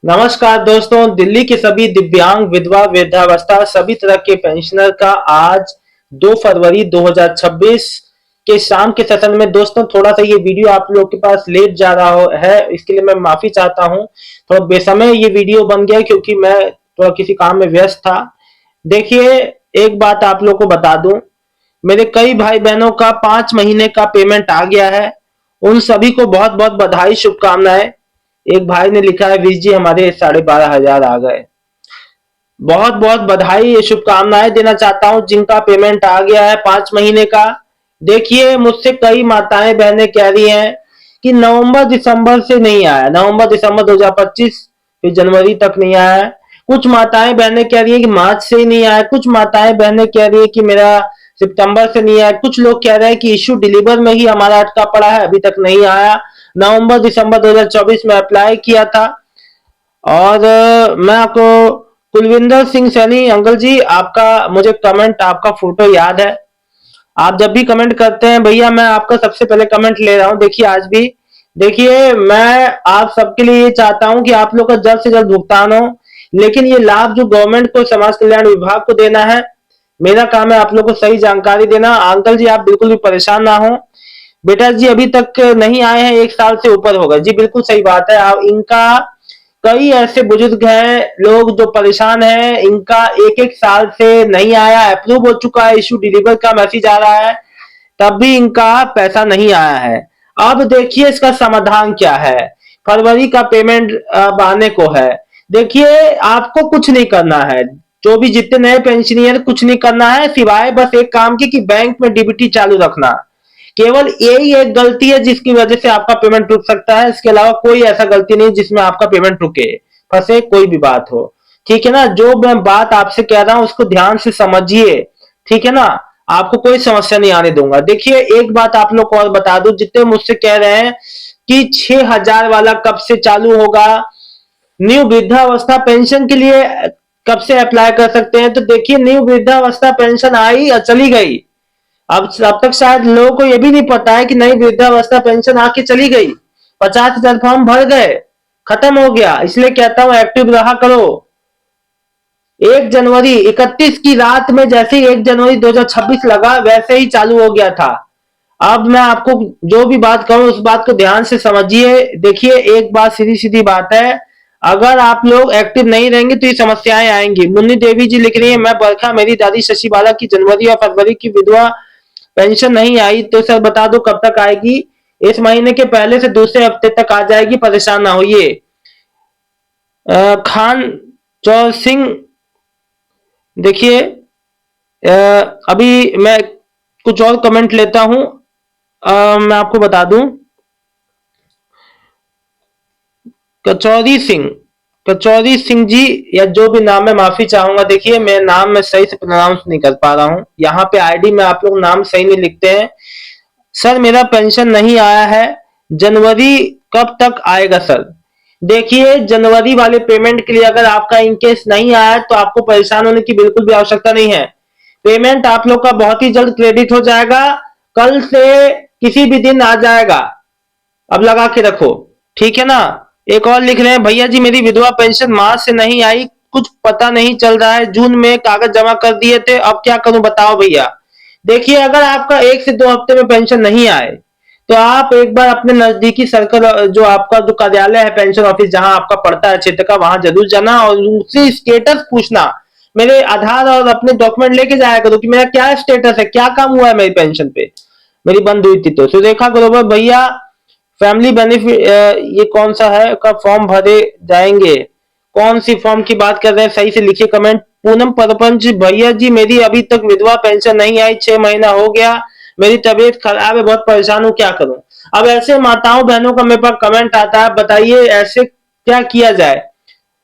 नमस्कार दोस्तों, दिल्ली के सभी दिव्यांग, विधवा, वृद्धावस्था सभी तरह के पेंशनर का आज 2 फरवरी 2026 के शाम के सेशन में दोस्तों थोड़ा सा ये वीडियो आप लोग के पास लेट जा रहा है। इसके लिए मैं माफी चाहता हूँ। थोड़ा बेसमय ये वीडियो बन गया क्योंकि मैं थोड़ा किसी काम में व्यस्त था। देखिए, एक बात आप लोग को बता दूं, मेरे कई भाई बहनों का 5 महीने का पेमेंट आ गया है। उन सभी को बहुत बहुत बधाई, शुभकामनाएं। एक भाई ने लिखा है, वीर जी हमारे 12,500 आ गए। बहुत बहुत बधाई, शुभकामनाएं देना चाहता हूं जिनका पेमेंट आ गया है 5 महीने का। देखिए, मुझसे कई माताएं बहनें कह रही हैं कि नवंबर दिसंबर से नहीं आया, नवंबर दिसंबर 2025 फिर जनवरी तक नहीं आया है। कुछ माताएं बहनें कह रही है कि मार्च से ही नहीं आया, कुछ माताएं बहनें कह रही है कि मेरा सितंबर से नहीं आया, कुछ लोग कह रहे हैं कि इश्यू डिलीवर में ही हमारा अटका पड़ा है, अभी तक नहीं आया। नवंबर दिसंबर 2024 में अप्लाई किया था। और मैं आपको कुलविंदर सिंह सैनी अंकल जी, आपका मुझे कमेंट, आपका फोटो याद है। आप जब भी कमेंट करते हैं भैया, मैं आपका सबसे पहले कमेंट ले रहा हूं। देखिए आज भी, देखिए मैं आप सबके लिए ये चाहता हूं कि आप लोग का जल्द से जल्द भुगतान हो, लेकिन ये लाभ जो गवर्नमेंट को, समाज कल्याण विभाग को देना है, मेरा काम है आप लोग को सही जानकारी देना। अंकल जी आप बिल्कुल भी परेशान ना हो। बेटा जी अभी तक नहीं आए हैं, 1 साल से ऊपर हो गए जी, बिल्कुल सही बात है। आप इनका, कई ऐसे बुजुर्ग हैं, लोग जो परेशान हैं, इनका 1 1 साल से नहीं आया, अप्रूव हो चुका है, इशू डिलीवर का मैसेज आ रहा है, तब भी इनका पैसा नहीं आया है। अब देखिए इसका समाधान क्या है। फरवरी का पेमेंट अब आने को है। देखिए आपको कुछ नहीं करना है, जो भी जितने नए पेंशनियर, कुछ नहीं करना है सिवाय बस एक काम की कि बैंक में डीबीटी चालू रखना। केवल यही एक गलती है जिसकी वजह से आपका पेमेंट रुक सकता है। इसके अलावा कोई ऐसा गलती नहीं जिसमें आपका पेमेंट रुके, फंसे, कोई भी बात हो। ठीक है ना, जो मैं बात आपसे कह रहा हूं उसको ध्यान से समझिए। ठीक है ना, आपको कोई समस्या नहीं आने दूंगा। देखिए एक बात आप लोग को और बता दूं, जितने मुझसे कह रहे हैं कि 6,000 वाला कब से चालू होगा, न्यू वृद्धावस्था पेंशन के लिए कब से अप्लाई कर सकते हैं, तो देखिए न्यू वृद्धावस्था पेंशन आई और चली गई। अब तक शायद लोगों को यह भी नहीं पता है कि नई वृद्धावस्था पेंशन आके चली गई। 50,000 फॉर्म भर गए, खत्म हो गया। इसलिए कहता हूं एक्टिव रहा करो। 1 जनवरी 31 की रात में जैसे ही 1 जनवरी 2026 लगा वैसे ही चालू हो गया था। अब मैं आपको जो भी बात कहूं उस बात को ध्यान से समझिए। देखिए एक बात, सीधी सीधी बात है, अगर आप लोग एक्टिव नहीं रहेंगे तो ये समस्याएं आएंगी। मुन्नी देवी जी लिख रही है, मैं बरखा, मेरी दादी शशि बाला की जनवरी और फरवरी की विधवा पेंशन नहीं आई, तो सर बता दो कब तक आएगी। इस महीने के पहले से दूसरे हफ्ते तक आ जाएगी, परेशान ना होइए। खान चौर सिंह, देखिए अभी मैं कुछ और कमेंट लेता हूं। मैं आपको बता दूं, कचौरी सिंह, कचौरी सिंह जी या जो भी नाम है, माफी चाहूंगा। देखिए मैं नाम में सही से प्रोनाउंस नहीं कर पा रहा हूं। यहाँ पे आईडी में आप लोग नाम सही नहीं लिखते हैं। सर मेरा पेंशन नहीं आया है, जनवरी कब तक आएगा सर। देखिए जनवरी वाले पेमेंट के लिए अगर आपका इनकेस नहीं आया तो आपको परेशान होने की बिल्कुल भी आवश्यकता नहीं है। पेमेंट आप लोग का बहुत ही जल्द क्रेडिट हो जाएगा, कल से किसी भी दिन आ जाएगा। अब लगा के रखो, ठीक है ना। एक और लिख रहे हैं, भैया जी मेरी विधवा पेंशन मार्च से नहीं आई, कुछ पता नहीं चल रहा है, जून में कागज जमा कर दिए थे, अब क्या करूं बताओ भैया। देखिए अगर आपका 1 से 2 हफ्ते में पेंशन नहीं आए तो आप एक बार अपने नजदीकी सर्कल, जो आपका जो कार्यालय है, पेंशन ऑफिस जहां आपका पड़ता है क्षेत्र का, वहां जरूर जाना और उनसे स्टेटस पूछना। मेरे आधार और अपने डॉक्यूमेंट लेके जाया करो कि मेरा क्या स्टेटस है, क्या काम हुआ है मेरी पेंशन पे, मेरी बंद हुई थी तो। सुरेखा ग्रोवर भैया, फैमिली बेनिफिट, ये कौन सा है, कब फॉर्म भरे जाएंगे, कौन सी फॉर्म की बात कर रहे हैं, सही से लिखिए कमेंट। पूनम परपंच, भैया जी मेरी अभी तक विधवा पेंशन नहीं आई, 6 महीना हो गया, मेरी तबीयत खराब है, बहुत परेशान हूँ, क्या करूं। अब ऐसे माताओं बहनों का मेरे पास कमेंट आता है, बताइए ऐसे क्या किया जाए।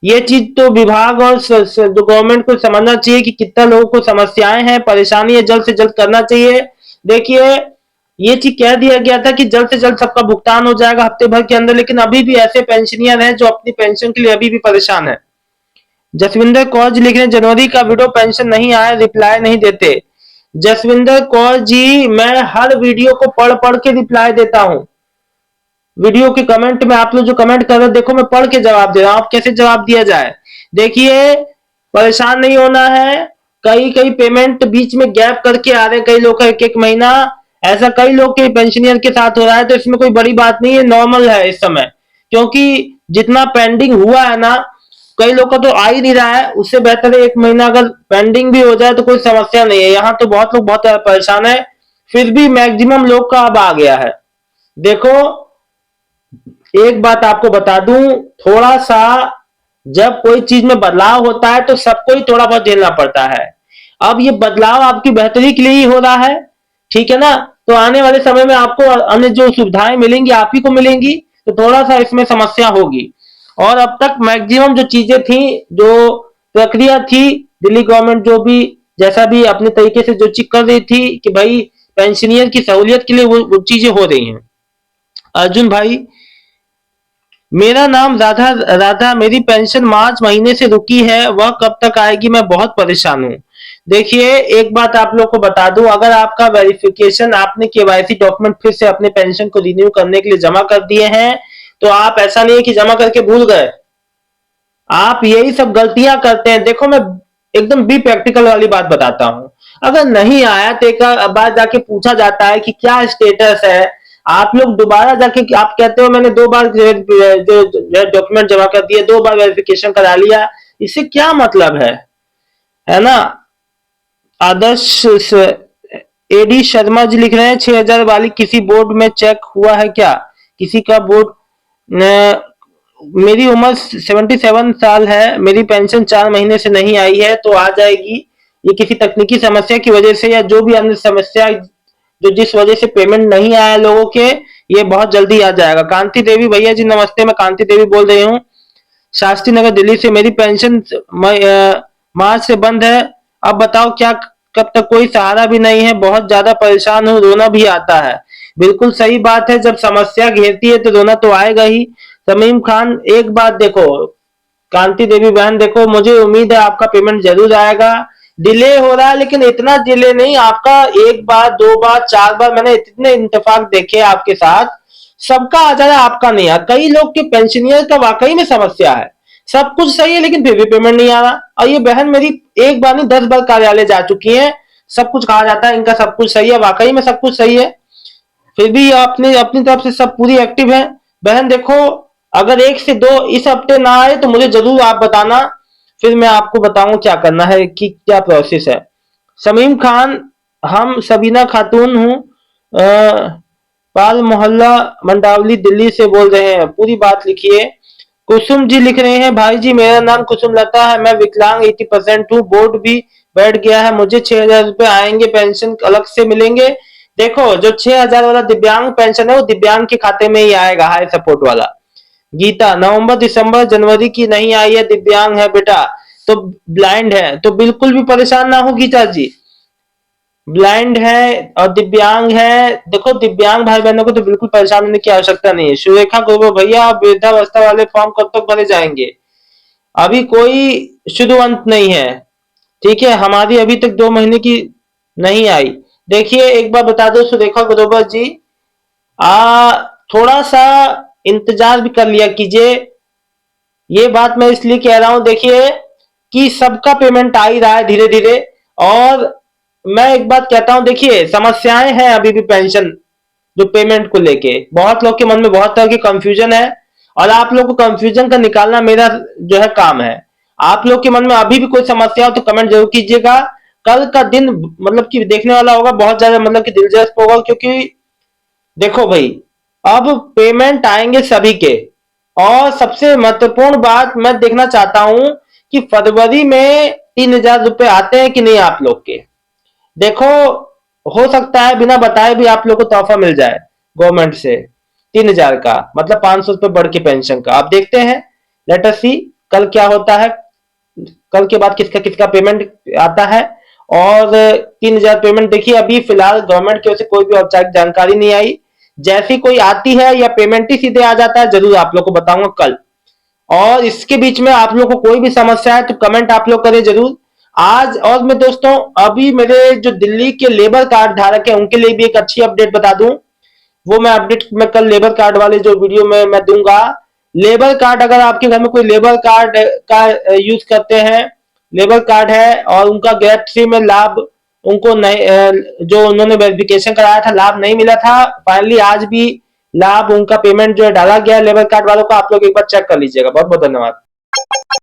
ये चीज तो विभाग और जो गवर्नमेंट को समझना चाहिए कि कितना लोगों को समस्याएं हैं, परेशानी है, जल्द से जल्द करना चाहिए। देखिए ये चीज कह दिया गया था कि जल्द से जल्द सबका भुगतान हो जाएगा हफ्ते भर के अंदर, लेकिन अभी भी ऐसे पेंशनियर हैं जो अपनी पेंशन के लिए अभी भी परेशान है। जसविंदर कौर जी लिख रहे हैं, जनवरी का विडो पेंशन नहीं आया, रिप्लाई नहीं देते। जसविंदर कौर जी मैं हर वीडियो को पढ़ पढ़ के रिप्लाई देता हूं। वीडियो के कमेंट में आप लोग जो कमेंट कर रहे हैं, देखो मैं पढ़ के जवाब दे रहा हूं, आप कैसे जवाब दिया जाए। देखिए, परेशान नहीं होना है। कई कई पेमेंट बीच में गैप करके आ रहे हैं कई लोग का, एक एक महीना। ऐसा कई लोग के पेंशनियर के साथ हो रहा है, तो इसमें कोई बड़ी बात नहीं है, नॉर्मल है इस समय। क्योंकि जितना पेंडिंग हुआ है ना, कई लोग का तो आ ही नहीं रहा है। उससे बेहतर है एक महीना अगर पेंडिंग भी हो जाए तो कोई समस्या नहीं है। यहाँ तो बहुत लोग बहुत ज्यादा परेशान है, फिर भी मैक्सिमम लोग का अब आ गया है। देखो, एक बात आपको बता दूं, थोड़ा सा जब कोई चीज में बदलाव होता है तो सबको ही थोड़ा बहुत झेलना पड़ता है। अब ये बदलाव आपकी बेहतरी के लिए ही हो रहा है, ठीक है ना। तो आने वाले समय में आपको अन्य जो सुविधाएं मिलेंगी आप ही को मिलेंगी, तो थोड़ा सा इसमें समस्या होगी। और अब तक मैक्सिमम जो चीजें थी, जो प्रक्रिया थी, दिल्ली गवर्नमेंट जो भी जैसा भी अपने तरीके से जो चीज कर रही थी कि भाई पेंशनियर की सहूलियत के लिए वो चीजें हो रही हैं। अर्जुन भाई, मेरा नाम राधा राधा, मेरी पेंशन मार्च महीने से रुकी है, वह कब तक आएगी, मैं बहुत परेशान हूँ। देखिए, एक बात आप लोग को बता दूं, अगर आपका वेरिफिकेशन, आपने केवाईसी डॉक्यूमेंट फिर से अपने पेंशन को रिन्यू करने के लिए जमा कर दिए हैं, तो आप ऐसा नहीं है कि जमा करके भूल गए। आप यही सब गलतियां करते हैं। देखो, मैं एकदम बी प्रैक्टिकल वाली बात बताता हूं। अगर नहीं आया तो एक बार जाके पूछा जाता है कि क्या स्टेटस है। आप लोग दोबारा जाके आप कहते हो मैंने 2 बार जो डॉक्यूमेंट जमा कर दिए, 2 बार वेरिफिकेशन करा लिया, इससे क्या मतलब है ना। आदर्श एडी शर्मा जी लिख रहे हैं, 6,000 वाली किसी बोर्ड में चेक हुआ है क्या? किसी का बोर्ड मेरी उम्र 77 साल है, मेरी पेंशन 4 महीने से नहीं आई है, तो आ जाएगी। ये किसी तकनीकी समस्या की वजह से या जो भी अन्य समस्या जो जिस वजह से पेमेंट नहीं आया लोगों के, ये बहुत जल्दी आ जाएगा। कांति देवी भैया जी नमस्ते, मैं कांति देवी बोल रही हूँ, शास्त्री नगर दिल्ली से। मेरी पेंशन मार्च से बंद है, अब बताओ क्या, कब तक, कोई सहारा भी नहीं है, बहुत ज्यादा परेशान हूँ, रोना भी आता है। बिल्कुल सही बात है, जब समस्या घेरती है तो रोना तो आएगा ही। तमीम खान, एक बात देखो कांति देवी बहन, देखो मुझे उम्मीद है आपका पेमेंट जरूर आएगा। डिले हो रहा है लेकिन इतना डिले नहीं, आपका 1 बार 2 बार 4 बार मैंने इतने इंतफाक देखे आपके साथ, सबका आ जा रहा है, आपका नहीं आ। कई लोग के पेंशनियर का वाकई में समस्या है, सब कुछ सही है लेकिन फिर भी पेमेंट नहीं आ रहा। और ये बहन मेरी 1 बार नहीं 10 बार कार्यालय जा चुकी है, सब कुछ कहा जाता है इनका सब कुछ सही है, वाकई में सब कुछ सही है, फिर भी अपनी अपनी तरफ से सब पूरी एक्टिव है। बहन देखो, अगर 1 से 2 इस हफ्ते ना आए तो मुझे जरूर आप बताना, फिर मैं आपको बताऊंगा क्या करना है कि क्या प्रोसेस है। समीम खान, हम सबीना खातून हूँ, पाल मोहल्ला मंडावली दिल्ली से बोल रहे हैं, पूरी बात लिखिए। कुसुम जी लिख रहे हैं, भाई जी मेरा नाम कुसुम लता है, मैं विकलांग 80% हूँ, बोर्ड भी बैठ गया है, मुझे 6,000 रुपए आएंगे, पेंशन अलग से मिलेंगे? देखो, जो 6,000 वाला दिव्यांग पेंशन है वो दिव्यांग के खाते में ही आएगा, हाई सपोर्ट वाला। गीता, नवंबर दिसंबर जनवरी की नहीं आई है, दिव्यांग है बेटा, तो ब्लाइंड है, तो बिल्कुल भी परेशान ना हो गीता जी। ब्लाइंड है और दिव्यांग है, देखो दिव्यांग भाई बहनों को तो बिल्कुल परेशान होने की आवश्यकता नहीं है। सुरेखा ग्रोवर, भैया आप वृद्धावस्था वाले फॉर्म कब तक भरे जाएंगे? अभी कोई शुरू अंत नहीं है, ठीक है, हमारी अभी तक 2 महीने की नहीं आई। देखिए, एक बार बता दो सुरेखा ग्रोवर जी, थोड़ा सा इंतजार भी कर लिया कीजिए। ये बात मैं इसलिए कह रहा हूं, देखिए कि सबका पेमेंट आ ही रहा है धीरे धीरे। और मैं एक बात कहता हूं, देखिए समस्याएं हैं अभी भी पेंशन जो पेमेंट को लेके, बहुत लोग के मन में बहुत तरह की कंफ्यूजन है, और आप लोग को कंफ्यूजन का निकालना मेरा जो है काम है। आप लोग के मन में अभी भी कोई समस्या हो तो कमेंट जरूर कीजिएगा। कल का दिन मतलब कि देखने वाला होगा, बहुत ज्यादा मतलब कि दिलचस्प होगा, क्योंकि देखो भाई, अब पेमेंट आएंगे सभी के। और सबसे महत्वपूर्ण बात मैं देखना चाहता हूं कि फरवरी में 3,000 रुपए आते हैं कि नहीं आप लोग के। देखो, हो सकता है बिना बताए भी आप लोग को तोहफा मिल जाए गवर्नमेंट से 3,000 का, मतलब 500 रुपए बढ़ के पेंशन का। आप देखते हैं, लेट अस सी कल क्या होता है, कल के बाद किसका किसका पेमेंट आता है। और 3,000 पेमेंट, देखिए अभी फिलहाल गवर्नमेंट की ओर से कोई भी औपचारिक जानकारी नहीं आई, जैसी कोई आती है या पेमेंट ही सीधे आ जाता है जरूर आप लोग को बताऊंगा कल। और इसके बीच में आप लोग को कोई भी समस्या है तो कमेंट आप लोग करें जरूर आज। और मैं दोस्तों, अभी मेरे जो दिल्ली के लेबर कार्ड धारक है उनके लिए भी एक अच्छी अपडेट बता दूं, वो मैं अपडेट मैं कल लेबर कार्ड वाले जो वीडियो में मैं दूंगा। लेबर कार्ड, अगर आपके घर में कोई लेबर कार्ड का यूज करते हैं, लेबर कार्ड है और उनका गैप थ्री में लाभ उनको नहीं, जो उन्होंने वेरिफिकेशन कराया था लाभ नहीं मिला था, फाइनली आज भी लाभ उनका पेमेंट जो है डाला गया लेबर कार्ड वालों का, आप लोग एक बार चेक कर लीजिएगा। बहुत बहुत धन्यवाद।